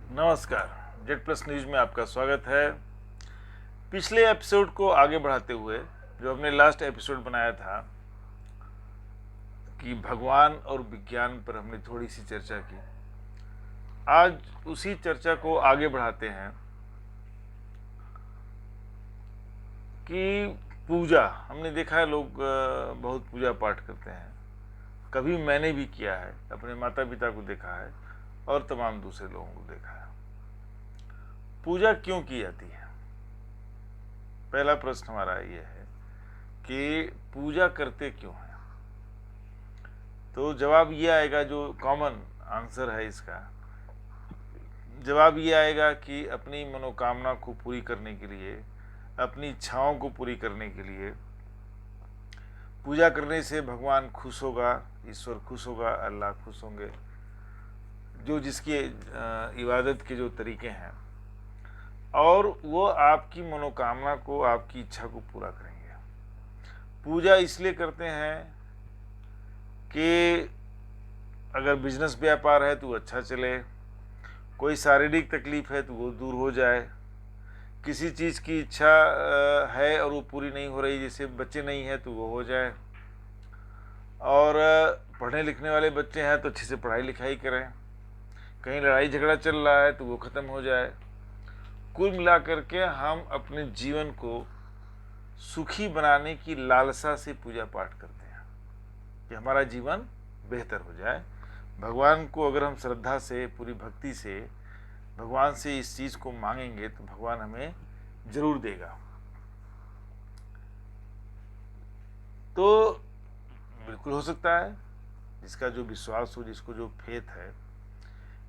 नमस्कार। Z plus news में आपका स्वागत है। पिछले एपिसोड को आगे बढ़ाते हुए जो हमने लास्ट एपिसोड बनाया था कि भगवान और विज्ञान पर हमने थोड़ी सी चर्चा की, आज उसी चर्चा को आगे बढ़ाते हैं कि पूजा। हमने देखा है लोग बहुत पूजा पाठ करते हैं, कभी मैंने भी किया है, अपने माता पिता को देखा है और तमाम दूसरे लोगों को देखा है। पूजा क्यों की जाती है? पहला प्रश्न हमारा ये है कि पूजा करते क्यों हैं। तो जवाब ये आएगा, जो कॉमन आंसर है इसका जवाब ये आएगा कि अपनी मनोकामना को पूरी करने के लिए, अपनी इच्छाओं को पूरी करने के लिए पूजा करने से भगवान खुश होगा, ईश्वर खुश होगा, अल्लाह खुश होंगे। जो जिसकी इबादत के जो तरीके हैं, और वो आपकी मनोकामना को, आपकी इच्छा को पूरा करेंगे। पूजा इसलिए करते हैं कि अगर बिजनेस व्यापार है तो वो अच्छा चले, कोई शारीरिक तकलीफ है तो वो दूर हो जाए, किसी चीज़ की इच्छा है और वो पूरी नहीं हो रही, जैसे बच्चे नहीं हैं तो वो हो जाए, और पढ़ने लिखने वाले बच्चे हैं तो अच्छे से पढ़ाई लिखाई करें, कहीं लड़ाई झगड़ा चल रहा है तो वो ख़त्म हो जाए। कुल मिलाकर के हम अपने जीवन को सुखी बनाने की लालसा से पूजा पाठ करते हैं कि हमारा जीवन बेहतर हो जाए। भगवान को अगर हम श्रद्धा से, पूरी भक्ति से भगवान से इस चीज़ को मांगेंगे तो भगवान हमें जरूर देगा। तो बिल्कुल हो सकता है, जिसका जो विश्वास हो, जिसको जो फेथ है,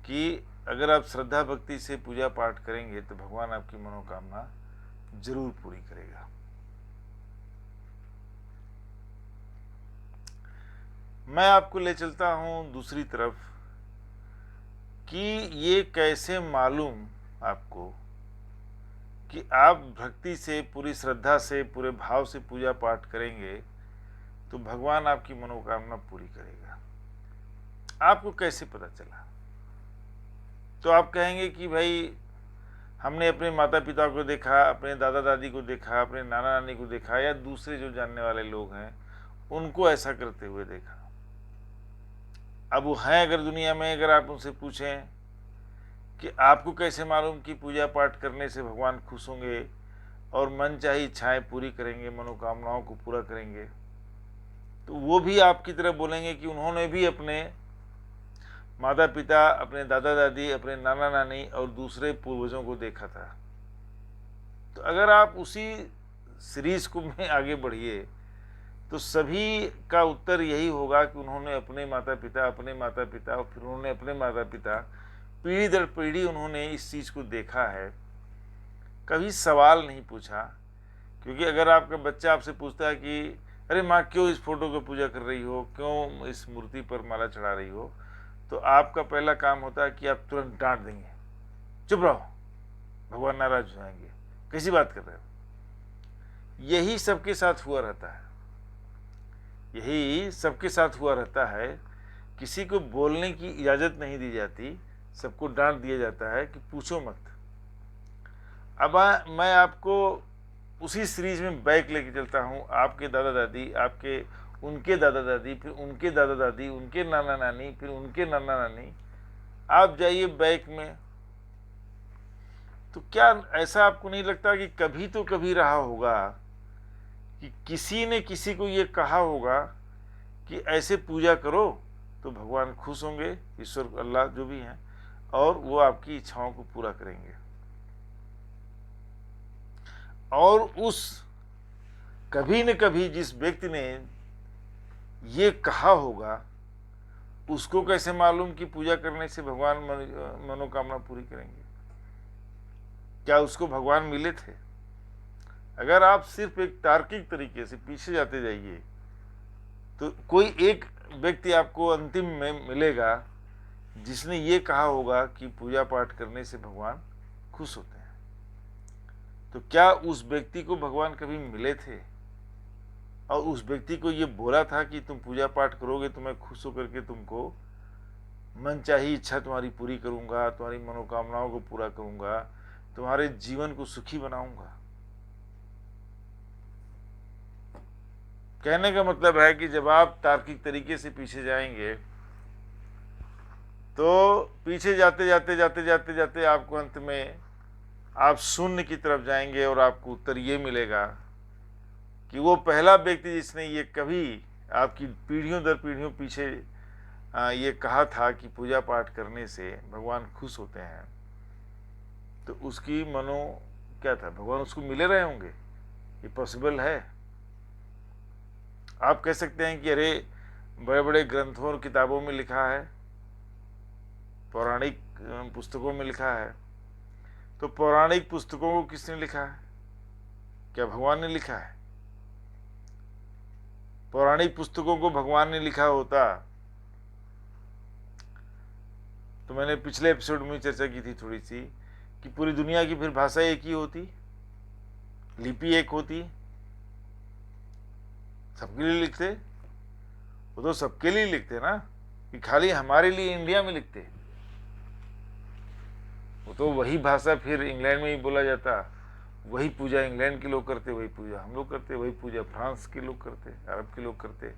कि अगर आप श्रद्धा भक्ति से पूजा पाठ करेंगे तो भगवान आपकी मनोकामना जरूर पूरी करेगा। मैं आपको ले चलता हूं दूसरी तरफ कि ये कैसे मालूम आपको कि आप भक्ति से, पूरी श्रद्धा से, पूरे भाव से पूजा पाठ करेंगे तो भगवान आपकी मनोकामना पूरी करेगा। आपको कैसे पता चला? तो आप कहेंगे कि भाई हमने अपने माता पिता को देखा, अपने दादा दादी को देखा, अपने नाना नानी को देखा, या दूसरे जो जानने वाले लोग हैं उनको ऐसा करते हुए देखा। अब वो हैं अगर दुनिया में, अगर आप उनसे पूछें कि आपको कैसे मालूम कि पूजा पाठ करने से भगवान खुश होंगे और मन चाही इच्छाएं पूरी करेंगे, मनोकामनाओं को पूरा करेंगे, तो वो भी आपकी तरह बोलेंगे कि उन्होंने भी अपने माता पिता, अपने दादा दादी, अपने नाना नानी और दूसरे पूर्वजों को देखा था। तो अगर आप उसी सीरीज को में आगे बढ़िए तो सभी का उत्तर यही होगा कि उन्होंने अपने माता पिता, अपने माता पिता और फिर उन्होंने अपने माता पिता, पीढ़ी दर पीढ़ी उन्होंने इस चीज़ को देखा है। कभी सवाल नहीं पूछा। क्योंकि अगर आपका बच्चा आपसे पूछता है कि अरे माँ क्यों इस फोटो की पूजा कर रही हो, क्यों इस मूर्ति पर माला चढ़ा रही हो, तो आपका पहला काम होता है कि आप तुरंत डांट देंगे, चुप रहो, भगवान नाराज हो जाएंगे, कैसी बात कर रहे हो। यही सबके साथ हुआ रहता है, यही सबके साथ हुआ रहता है। किसी को बोलने की इजाज़त नहीं दी जाती, सबको डांट दिया जाता है कि पूछो मत। अब मैं आपको उसी सीरीज में बैक लेके चलता हूँ। आपके दादा दादी, आपके उनके दादा दादी, फिर उनके दादा दादी, उनके नाना नानी, फिर उनके नाना नानी, आप जाइए बैक में। तो क्या ऐसा आपको नहीं लगता कि कभी तो कभी रहा होगा कि किसी ने किसी को ये कहा होगा कि ऐसे पूजा करो तो भगवान खुश होंगे, ईश्वर अल्लाह जो भी हैं, और वो आपकी इच्छाओं को पूरा करेंगे। और उस कभी न कभी जिस व्यक्ति ने ये कहा होगा, उसको कैसे मालूम कि पूजा करने से भगवान मनोकामना पूरी करेंगे? क्या उसको भगवान मिले थे? अगर आप सिर्फ एक तार्किक तरीके से पीछे जाते जाइए तो कोई एक व्यक्ति आपको अंतिम में मिलेगा जिसने ये कहा होगा कि पूजा पाठ करने से भगवान खुश होते हैं। तो क्या उस व्यक्ति को भगवान कभी मिले थे और उस व्यक्ति को ये बोला था कि तुम पूजा पाठ करोगे तो मैं खुश होकर के तुमको मनचाही इच्छा तुम्हारी पूरी करूंगा, तुम्हारी मनोकामनाओं को पूरा करूंगा, तुम्हारे जीवन को सुखी बनाऊंगा। कहने का मतलब है कि जब आप तार्किक तरीके से पीछे जाएंगे तो पीछे जाते जाते जाते जाते जाते आपको अंत में आप शून्य की तरफ जाएंगे और आपको उत्तर ये मिलेगा कि वो पहला व्यक्ति जिसने ये कभी आपकी पीढ़ियों दर पीढ़ियों पीछे ये कहा था कि पूजा पाठ करने से भगवान खुश होते हैं, तो उसकी मनो क्या था, भगवान उसको मिले रहे होंगे? ये पॉसिबल है? आप कह सकते हैं कि अरे बड़े बड़े ग्रंथों और किताबों में लिखा है, पौराणिक पुस्तकों में लिखा है, तो पौराणिक पुस्तकों को किसने लिखा है? क्या भगवान ने लिखा है? पौराणिक पुस्तकों को भगवान ने लिखा होता तो मैंने पिछले एपिसोड में चर्चा की थी थोड़ी सी कि पूरी दुनिया की फिर भाषा एक ही होती, लिपि एक होती, सबके लिए लिखते। वो तो सबके लिए लिखते ना, कि खाली हमारे लिए इंडिया में लिखते। वो तो वही भाषा फिर इंग्लैंड में ही बोला जाता, वही पूजा इंग्लैंड के लोग करते, वही पूजा हम लोग करते, वही पूजा फ्रांस के लोग करते, अरब के लोग करते।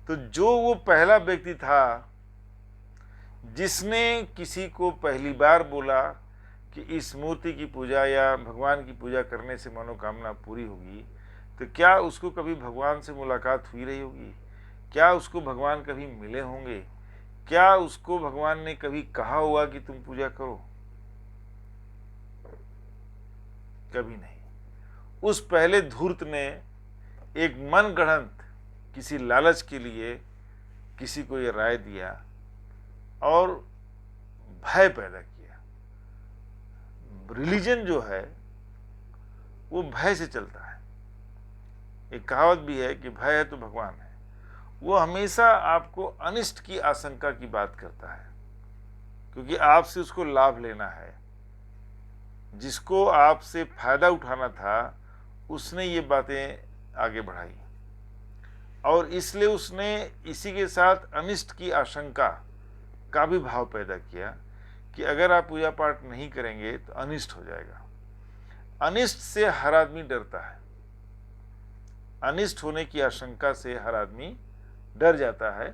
तो जो वो पहला व्यक्ति था जिसने किसी को पहली बार बोला कि इस मूर्ति की पूजा या भगवान की पूजा करने से मनोकामना पूरी होगी, तो क्या उसको कभी भगवान से मुलाकात हुई रही होगी? क्या उसको भगवान कभी मिले होंगे? क्या उसको भगवान ने कभी कहा होगा कि तुम पूजा करो? कभी नहीं। उस पहले धूर्त ने एक मनगढ़ंत किसी लालच के लिए किसी को यह राय दिया और भय पैदा किया। रिलीजन जो है वो भय से चलता है। एक कहावत भी है कि भय है तो भगवान है। वो हमेशा आपको अनिष्ट की आशंका की बात करता है, क्योंकि आपसे उसको लाभ लेना है। जिसको आपसे फायदा उठाना था उसने ये बातें आगे बढ़ाई, और इसलिए उसने इसी के साथ अनिष्ट की आशंका का भी भाव पैदा किया कि अगर आप पूजा पाठ नहीं करेंगे तो अनिष्ट हो जाएगा। अनिष्ट से हर आदमी डरता है, अनिष्ट होने की आशंका से हर आदमी डर जाता है।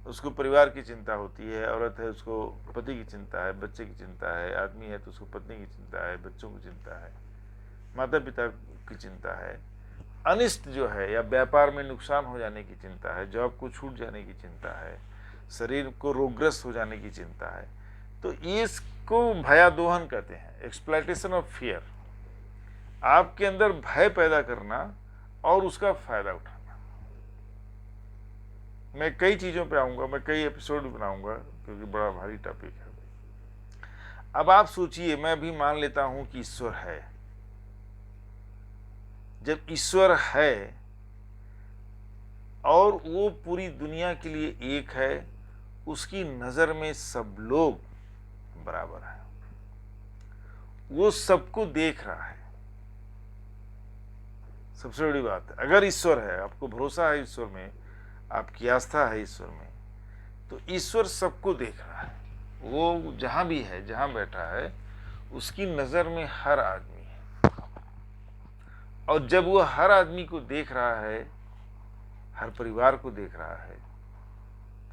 उसको परिवार की चिंता होती है, औरत है उसको पति की चिंता है, बच्चे की चिंता है, आदमी है तो उसको पत्नी की चिंता है, बच्चों की चिंता है, माता पिता की चिंता है। अनिष्ट जो है या व्यापार में नुकसान हो जाने की चिंता है, जॉब को छूट जाने की चिंता है, शरीर को रोगग्रस्त हो जाने की चिंता है। तो इसको भयादोहन कहते हैं, एक्सप्लॉयटेशन ऑफ फियर। आपके अंदर भय पैदा करना और उसका फायदा उठाना। मैं कई चीजों पे आऊंगा, मैं कई एपिसोड बनाऊंगा क्योंकि बड़ा भारी टॉपिक है। अब आप सोचिए, मैं भी मान लेता हूं कि ईश्वर है। जब ईश्वर है और वो पूरी दुनिया के लिए एक है, उसकी नजर में सब लोग बराबर हैं, वो सबको देख रहा है। सबसे बड़ी बात है, अगर ईश्वर है, आपको भरोसा है ईश्वर में, आपकी आस्था है ईश्वर में, तो ईश्वर सबको देख रहा है। वो जहां भी है, जहां बैठा है, उसकी नजर में हर आदमी है। और जब वो हर आदमी को देख रहा है, हर परिवार को देख रहा है,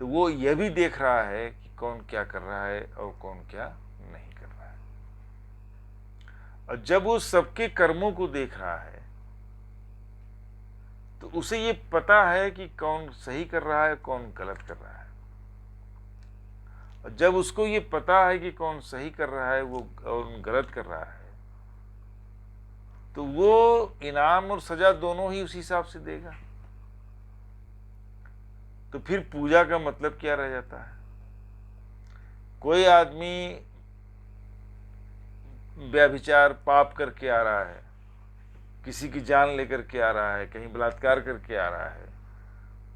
तो वो यह भी देख रहा है कि कौन क्या कर रहा है और कौन क्या नहीं कर रहा है। और जब वो सबके कर्मों को देख रहा है, तो उसे ये पता है कि कौन सही कर रहा है, कौन गलत कर रहा है। और जब उसको ये पता है कि कौन सही कर रहा है, वो कौन गलत कर रहा है, तो वो इनाम और सजा दोनों ही उस हिसाब से देगा। तो फिर पूजा का मतलब क्या रह जाता है? कोई आदमी व्यभिचार पाप करके आ रहा है, किसी की जान लेकर के आ रहा है, कहीं बलात्कार करके आ रहा है,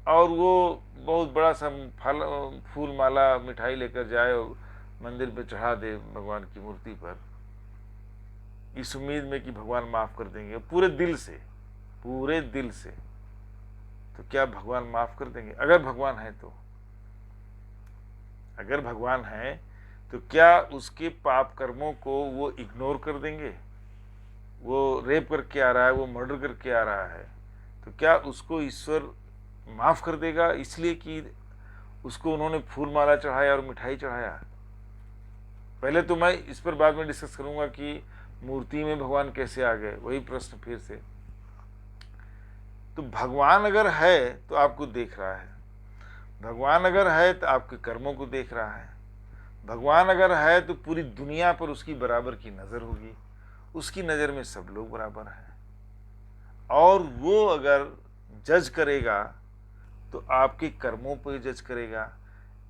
और वो बहुत बड़ा सा फूल माला मिठाई लेकर जाए और मंदिर पे चढ़ा दे भगवान की मूर्ति पर, इस उम्मीद में कि भगवान माफ कर देंगे पूरे दिल से, पूरे दिल से। तो क्या भगवान माफ कर देंगे? अगर भगवान है तो अगर भगवान है तो क्या उसके पाप कर्मों को वो इग्नोर कर देंगे? वो रेप करके आ रहा है, वो मर्डर करके आ रहा है, तो क्या उसको ईश्वर माफ कर देगा इसलिए कि उसको उन्होंने फूल माला चढ़ाया और मिठाई चढ़ाया? पहले तो मैं इस पर बाद में डिस्कस करूंगा कि मूर्ति में भगवान कैसे आ गए, वही प्रश्न फिर से। तो भगवान अगर है तो आपको देख रहा है, भगवान अगर है तो आपके कर्मों को देख रहा है, भगवान अगर है तो पूरी दुनिया पर उसकी बराबर की नज़र होगी, उसकी नज़र में सब लोग बराबर हैं। और वो अगर जज करेगा तो आपके कर्मों पर जज करेगा।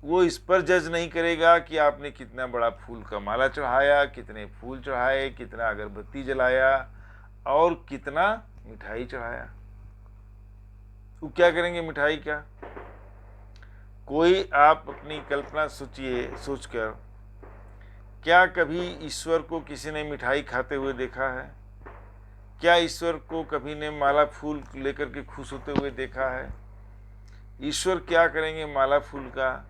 वो इस पर जज नहीं करेगा कि आपने कितना बड़ा फूल का माला चढ़ाया, कितने फूल चढ़ाए, कितना अगरबत्ती जलाया और कितना मिठाई चढ़ाया। वो क्या करेंगे मिठाई का? कोई आप अपनी कल्पना सोचिए, सोचकर, क्या कभी ईश्वर को किसी ने मिठाई खाते हुए देखा है? क्या ईश्वर को कभी ने माला फूल लेकर के खुश होते हुए देखा है? ईश्वर क्या करेंगे माला फूल का?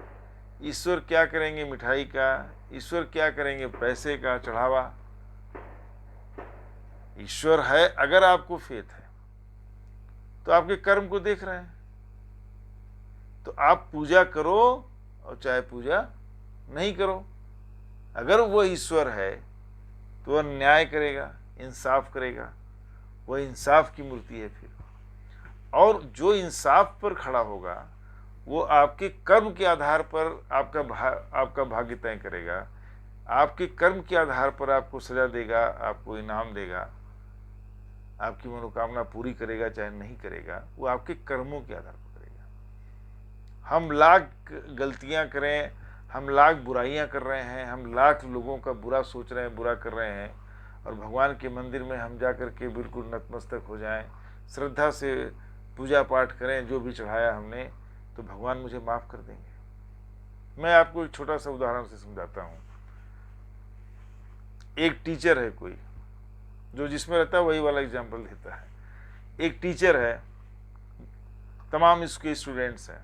ईश्वर क्या करेंगे मिठाई का? ईश्वर क्या करेंगे पैसे का चढ़ावा? ईश्वर है, अगर आपको फेथ है तो आपके कर्म को देख रहे हैं। तो आप पूजा करो और चाहे पूजा नहीं करो, अगर वो ईश्वर है तो वह न्याय करेगा, इंसाफ करेगा। वह इंसाफ की मूर्ति है फिर। और जो इंसाफ पर खड़ा होगा वो आपके कर्म के आधार पर आपका भाग्य तय करेगा। आपके कर्म के आधार पर आपको सजा देगा, आपको इनाम देगा, आपकी मनोकामना पूरी करेगा चाहे नहीं करेगा, वो आपके कर्मों के आधार पर करेगा। हम लाख गलतियां करें, हम लाख बुराइयां कर रहे हैं, हम लाख लोगों का बुरा सोच रहे हैं, बुरा कर रहे हैं, और भगवान के मंदिर में हम जा कर के बिल्कुल नतमस्तक हो जाएं, श्रद्धा से पूजा पाठ करें जो भी चढ़ाया हमने, तो भगवान मुझे माफ़ कर देंगे। मैं आपको एक छोटा सा उदाहरण से समझाता हूँ। एक टीचर है कोई, जो जिसमें रहता है वही वाला एग्जाम्पल देता है। एक टीचर है, तमाम इसके स्टूडेंट्स हैं।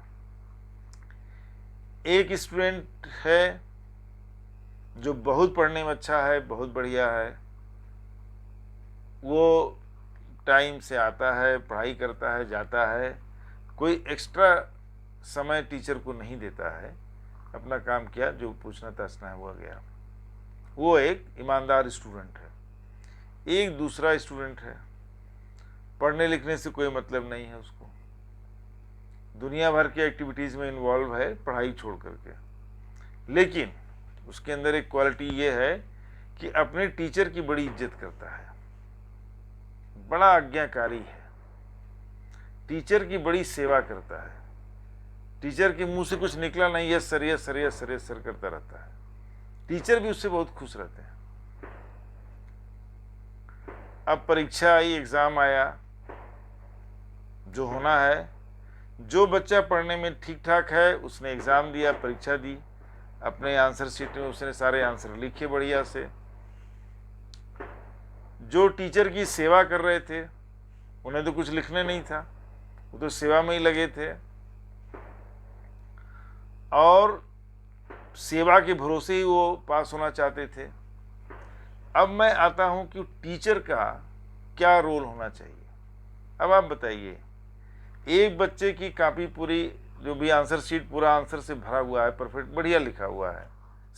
एक स्टूडेंट है जो बहुत पढ़ने में अच्छा है, बहुत बढ़िया है, वो टाइम से आता है, पढ़ाई करता है, जाता है, कोई एक्स्ट्रा समय टीचर को नहीं देता है, अपना काम किया, जो पूछना ताछना हुआ गया। वो एक ईमानदार स्टूडेंट है। एक दूसरा स्टूडेंट है, पढ़ने लिखने से कोई मतलब नहीं है उसको, दुनिया भर की एक्टिविटीज़ में इन्वॉल्व है पढ़ाई छोड़ करके, लेकिन उसके अंदर एक क्वालिटी ये है कि अपने टीचर की बड़ी इज्जत करता है, बड़ा आज्ञाकारी है, टीचर की बड़ी सेवा करता है, टीचर के मुंह से कुछ निकला नहीं, yes sir yes sir yes sir yes sir करता रहता है। टीचर भी उससे बहुत खुश रहते हैं। अब परीक्षा आई, एग्जाम आया, जो होना है, जो बच्चा पढ़ने में ठीक ठाक है उसने एग्जाम दिया, परीक्षा दी, अपने आंसर शीट में उसने सारे आंसर लिखे बढ़िया से। जो टीचर की सेवा कर रहे थे उन्हें तो कुछ लिखने नहीं था, वो तो सेवा में ही लगे थे, और सेवा के भरोसे ही वो पास होना चाहते थे। अब मैं आता हूं कि टीचर का क्या रोल होना चाहिए। अब आप बताइए, एक बच्चे की कॉपी पूरी, जो भी आंसर शीट पूरा आंसर से भरा हुआ है, परफेक्ट बढ़िया लिखा हुआ है,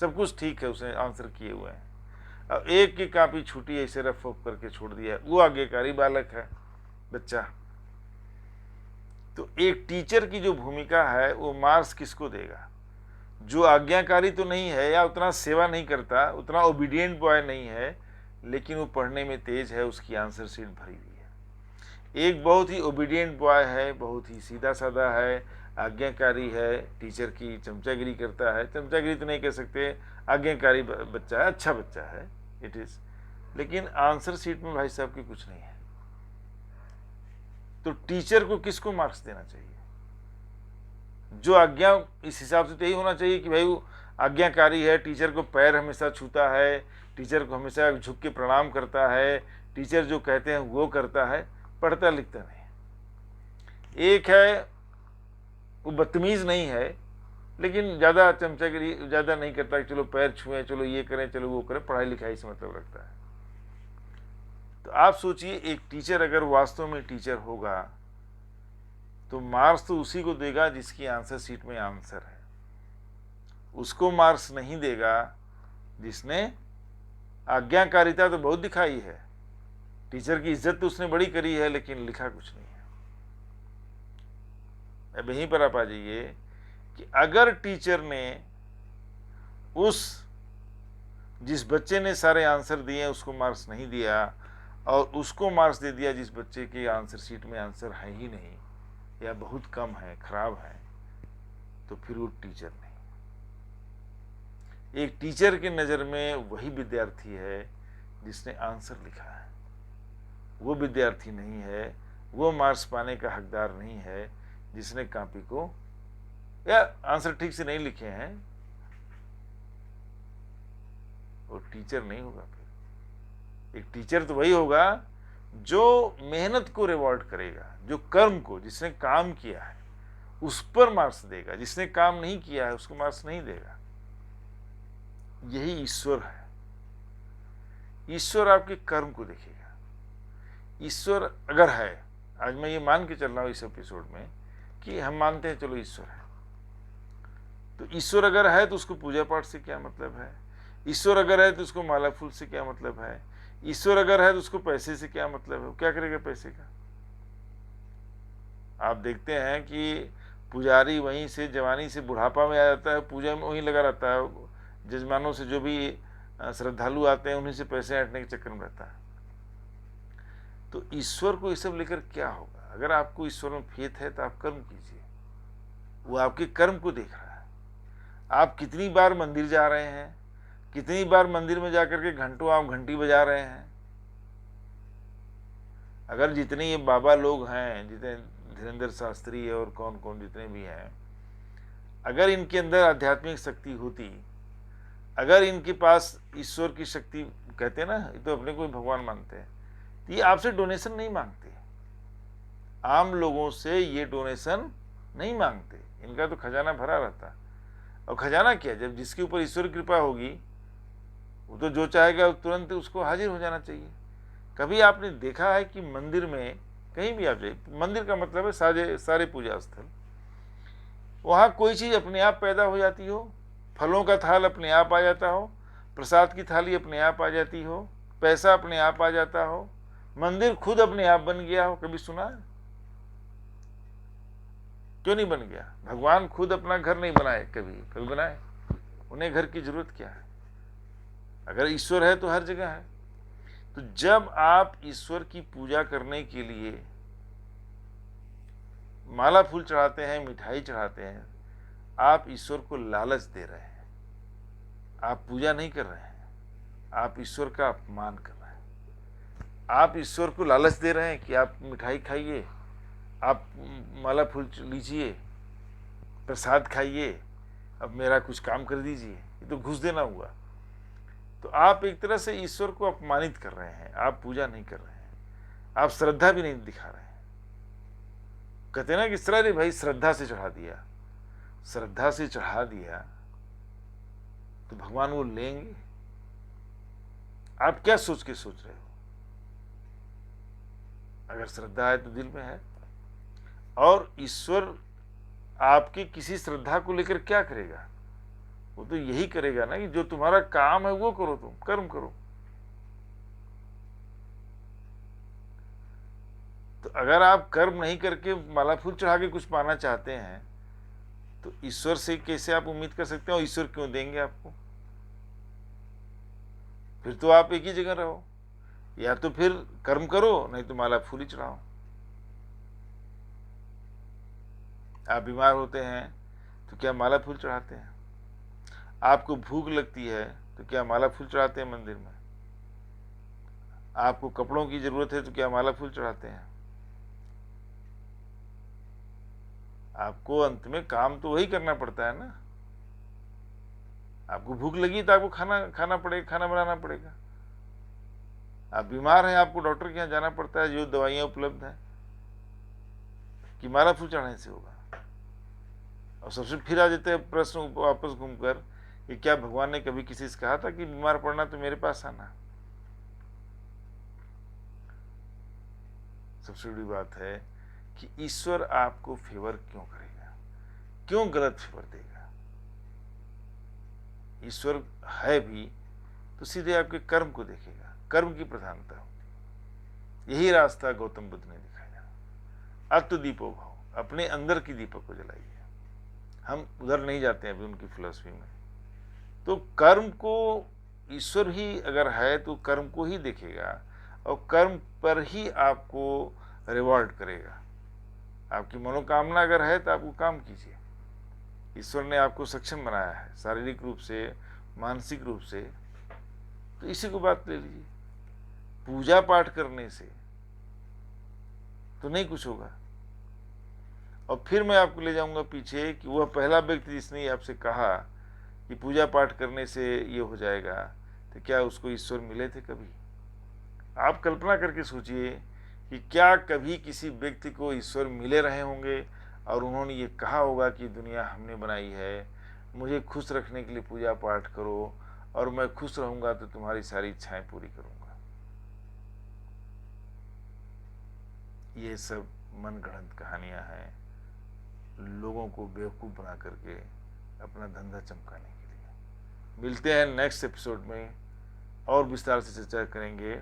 सब कुछ ठीक है, उसने आंसर किए हुए हैं। अब एक की कॉपी छूटी, ऐसे रफ ऑफ करके छोड़ दिया, वो आज्ञाकारी बालक है बच्चा। तो एक टीचर की जो भूमिका है वो मार्क्स किसको देगा? जो आज्ञाकारी तो नहीं है या उतना सेवा नहीं करता, उतना ओबीडियंट बॉय नहीं है, लेकिन वो पढ़ने में तेज है, उसकी आंसर शीट भरी हुई है। एक बहुत ही ओबीडियंट बॉय है, बहुत ही सीधा साधा है, आज्ञाकारी है, टीचर की चमचागिरी करता है, चमचागिरी तो नहीं कह सकते, आज्ञाकारी बच्चा है, अच्छा बच्चा है इट इज़, लेकिन आंसर शीट में भाई साहब की कुछ नहीं है। तो टीचर को किसको मार्क्स देना चाहिए? जो आज्ञा, इस हिसाब से तो यही होना चाहिए कि भाई वो आज्ञाकारी है, टीचर को पैर हमेशा छूता है, टीचर को हमेशा झुक के प्रणाम करता है, टीचर जो कहते हैं वो करता है, पढ़ता लिखता नहीं। एक है वो बदतमीज़ नहीं है लेकिन ज़्यादा चमचागिरी ज़्यादा नहीं करता कि चलो पैर छुएं, चलो ये करें, चलो वो करें, पढ़ाई लिखाई से मतलब रखता है। तो आप सोचिए, एक टीचर अगर वास्तव में टीचर होगा तो मार्क्स तो उसी को देगा जिसकी आंसर शीट में आंसर है, उसको मार्क्स नहीं देगा जिसने आज्ञाकारिता तो बहुत दिखाई है, टीचर की इज्जत तो उसने बड़ी करी है, लेकिन लिखा कुछ नहीं है। अब यहीं पर आप आ जाइए कि अगर टीचर ने जिस बच्चे ने सारे आंसर दिए उसको मार्क्स नहीं दिया और उसको मार्क्स दे दिया जिस बच्चे के आंसर शीट में आंसर है ही नहीं या बहुत कम है, खराब है, तो फिर वो टीचर नहीं। एक टीचर की नज़र में वही विद्यार्थी है जिसने आंसर लिखा है, वो विद्यार्थी नहीं है, वो मार्क्स पाने का हकदार नहीं है जिसने कॉपी को या आंसर ठीक से नहीं लिखे हैं, वो टीचर नहीं होगा। फिर एक टीचर तो वही होगा जो मेहनत को रिवॉर्ड करेगा, जो कर्म को, जिसने काम किया है उस पर मार्क्स देगा, जिसने काम नहीं किया है उसको मार्क्स नहीं देगा। यही ईश्वर है। ईश्वर आपके कर्म को देखेगा। ईश्वर अगर है, आज मैं ये मान के चल रहा हूं इस एपिसोड में कि हम मानते हैं चलो ईश्वर है, तो ईश्वर अगर है तो उसको पूजा पाठ से क्या मतलब है, ईश्वर अगर है तो उसको माला फूल से क्या मतलब है, ईश्वर अगर है तो उसको पैसे से क्या मतलब है, क्या करेगा पैसे का। आप देखते हैं कि पुजारी वहीं से जवानी से बुढ़ापा में आ जाता है, पूजा में वहीं लगा रहता है, जजमानों से जो भी श्रद्धालु आते हैं उन्हीं से पैसे ऐंठने के चक्कर में रहता है। तो ईश्वर को ये सब लेकर क्या होगा। अगर आपको ईश्वर में फेथ है तो आप कर्म कीजिए, वो आपके कर्म को देख रहा है। आप कितनी बार मंदिर जा रहे हैं, कितनी बार मंदिर में जाकर के घंटों आप घंटी बजा रहे हैं। अगर जितने ये बाबा लोग हैं, जितने धीरेन्द्र शास्त्री और कौन कौन जितने भी हैं, अगर इनके अंदर आध्यात्मिक शक्ति होती, अगर इनके पास ईश्वर की शक्ति, कहते हैं ना ये तो अपने को भगवान मानते हैं, तो ये आपसे डोनेशन नहीं मांगते, आम लोगों से ये डोनेशन नहीं मांगते, इनका तो खजाना भरा रहता। और खजाना क्या, जब जिसके ऊपर ईश्वर की कृपा होगी वो तो जो चाहेगा तुरंत उसको हाजिर हो जाना चाहिए। कभी आपने देखा है कि मंदिर में, कहीं भी आप जाइए, मंदिर का मतलब है सारे पूजा स्थल, वहाँ कोई चीज़ अपने आप पैदा हो जाती हो, फलों का थाल अपने आप आ जाता हो, प्रसाद की थाली अपने आप आ जाती हो, पैसा अपने आप आ जाता हो, मंदिर खुद अपने आप बन गया हो, कभी सुना है? क्यों नहीं बन गया? भगवान खुद अपना घर नहीं बनाए, कभी बनाए? उन्हें घर की जरूरत क्या है? अगर ईश्वर है तो हर जगह है। तो जब आप ईश्वर की पूजा करने के लिए माला फूल चढ़ाते हैं, मिठाई चढ़ाते हैं, आप ईश्वर को लालच दे रहे हैं, आप पूजा नहीं कर रहे हैं, आप ईश्वर का अपमान कर रहे हैं। आप ईश्वर को लालच दे रहे हैं कि आप मिठाई खाइए, आप माला फूल लीजिए, प्रसाद खाइए, अब मेरा कुछ काम कर दीजिए, ये तो घुस देना हुआ। तो आप एक तरह से ईश्वर को अपमानित कर रहे हैं, आप पूजा नहीं कर रहे हैं, आप श्रद्धा भी नहीं दिखा रहे हैं। कहते हैं ना कि इस तरह भाई श्रद्धा से चढ़ा दिया, श्रद्धा से चढ़ा दिया तो भगवान वो लेंगे? आप क्या सोच के सोच रहे हो? अगर श्रद्धा है तो दिल में है, और ईश्वर आपकी किसी श्रद्धा को लेकर क्या करेगा? वो तो यही करेगा ना कि जो तुम्हारा काम है वो करो, तुम कर्म करो। तो अगर आप कर्म नहीं करके माला फूल चढ़ा के कुछ पाना चाहते हैं तो ईश्वर से कैसे आप उम्मीद कर सकते हो? ईश्वर क्यों देंगे आपको? फिर तो आप एक ही जगह रहो, या तो फिर कर्म करो, नहीं तो माला फूल ही चढ़ाओ। आप बीमार होते हैं तो क्या माला फूल चढ़ाते हैं? आपको भूख लगती है तो क्या माला फूल चढ़ाते हैं मंदिर में? आपको कपड़ों की जरूरत है तो क्या माला फूल चढ़ाते हैं? आपको अंत में काम तो वही करना पड़ता है ना। आपको भूख लगी तो आपको खाना पड़ेगा, खाना बनाना पड़ेगा। आप बीमार हैं, आपको डॉक्टर के यहाँ जाना पड़ता है, जो दवाइयाँ उपलब्ध हैं, कि माला फूल चढ़ाने से होगा? और सबसे फिर आ जाते हैं प्रश्न वापस घूमकर कि क्या भगवान ने कभी किसी से कहा था कि बीमार पड़ना तो मेरे पास आना। सबसे बड़ी बात है कि ईश्वर आपको फेवर क्यों करेगा, क्यों गलत फेवर देगा। ईश्वर है भी तो सीधे आपके कर्म को देखेगा, कर्म की प्रधानता होती। यही रास्ता गौतम बुद्ध ने दिखाया। आत्मदीपो भाव, अपने अंदर की दीपक को जलाइए। हम उधर नहीं जाते हैं अभी उनकी फिलॉसफी में। तो कर्म को ईश्वर ही अगर है तो कर्म को ही देखेगा और कर्म पर ही आपको रिवॉर्ड करेगा। आपकी मनोकामना अगर है तो आप वो काम कीजिए। ईश्वर ने आपको सक्षम बनाया है शारीरिक रूप से, मानसिक रूप से, तो इसी को बात ले लीजिए। पूजा पाठ करने से तो नहीं कुछ होगा। और फिर मैं आपको ले जाऊंगा पीछे कि वह पहला व्यक्ति जिसने आपसे कहा कि पूजा पाठ करने से ये हो जाएगा, तो क्या उसको ईश्वर मिले थे कभी? आप कल्पना करके सोचिए कि क्या कभी किसी व्यक्ति को ईश्वर मिले रहे होंगे और उन्होंने ये कहा होगा कि दुनिया हमने बनाई है, मुझे खुश रखने के लिए पूजा पाठ करो और मैं खुश रहूंगा तो तुम्हारी सारी इच्छाएं पूरी करूंगा। ये सब मनगढ़ंत कहानियां हैं, लोगों को बेवकूफ़ बना करके अपना धंधा चमकाने के लिए। मिलते हैं नेक्स्ट एपिसोड में और विस्तार से चर्चा करेंगे